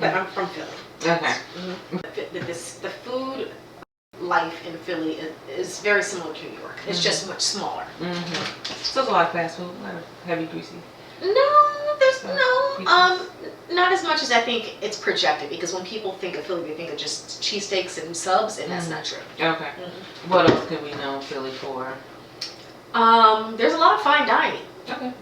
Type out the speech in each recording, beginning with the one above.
but I'm from Philly. Okay. The food life in Philly is very similar to New York. It's just much smaller. So it's a lot of fast food, a lot of heavy, greasy. No, there's not as much as I think it's projected, because when people think of Philly, they think of just cheesesteaks and subs, and that's not true. Okay. What else can we know Philly for? There's a lot of fine dining. Okay.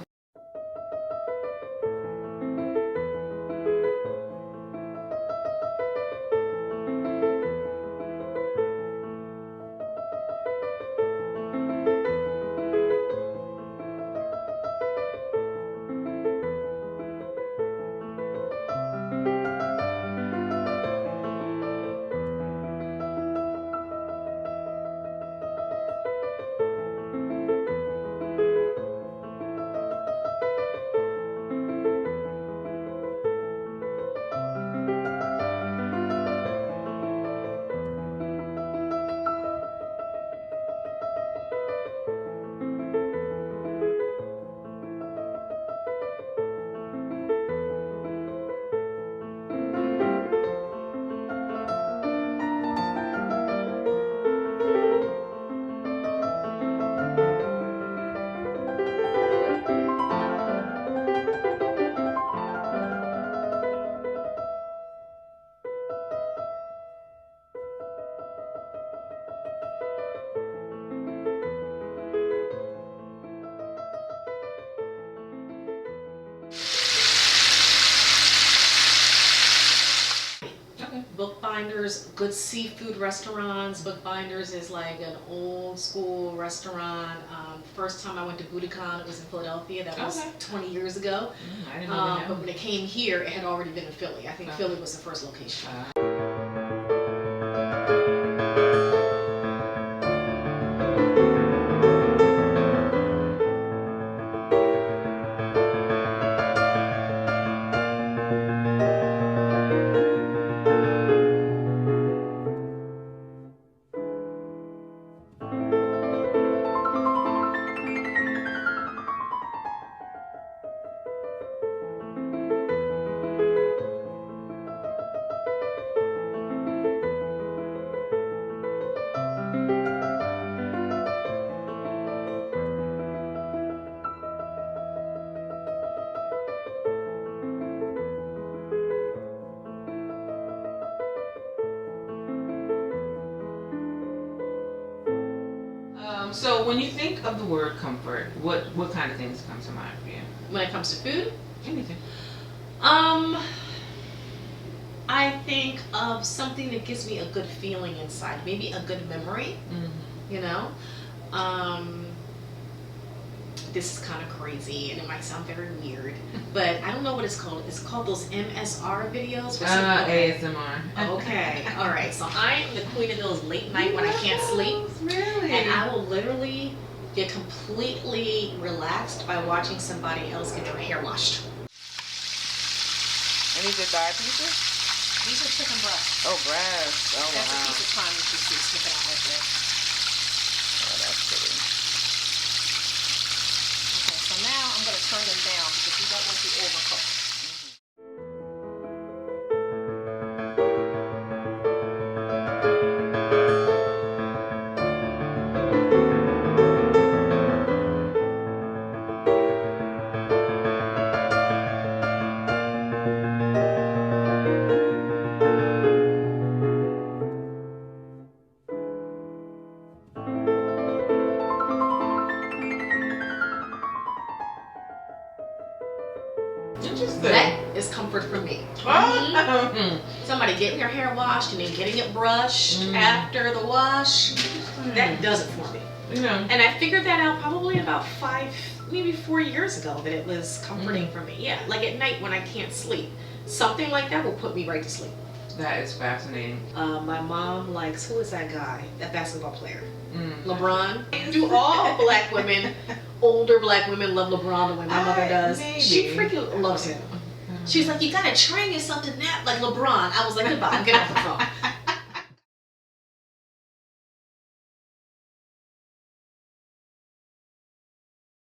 Bookbinders, good seafood restaurants. Bookbinders is like an old school restaurant. First time I went to Budokan, it was in Philadelphia. That was 20 years ago. I didn't know that. But when it came here, it had already been in Philly. I think Philly was the first location. So when you think of the word comfort, what kind of things come to mind for you? When it comes to food? Anything. I think of something that gives me a good feeling inside, maybe a good memory, you know? This is kind of crazy and it might sound very weird, but I don't know what it's called. It's called those MSR videos. ASMR. Okay, all right. So I am the queen of those late night when I can't sleep. Really? And I will literally get completely relaxed by watching somebody else get their hair washed. And these are thigh pieces? These are chicken breasts. Oh, breasts. Oh, That's wow. a piece of prime you should see sticking out right there. Oh, that's pretty. Okay, so now I'm going to turn them down because we don't want to overcook. That is comfort for me. Somebody getting their hair washed and then getting it brushed after the wash, that does it for me. And I figured that out probably about 5, maybe 4 years ago, that it was comforting for me. Yeah, like at night when I can't sleep, something like that will put me right to sleep. That is fascinating. My mom likes, who is that guy? That basketball player. LeBron. Do all black women, older black women, love LeBron the way my mother does? Maybe. She freaking loves him. She's like, you gotta train yourself to nap like LeBron. I was like, goodbye, I'm getting off the phone.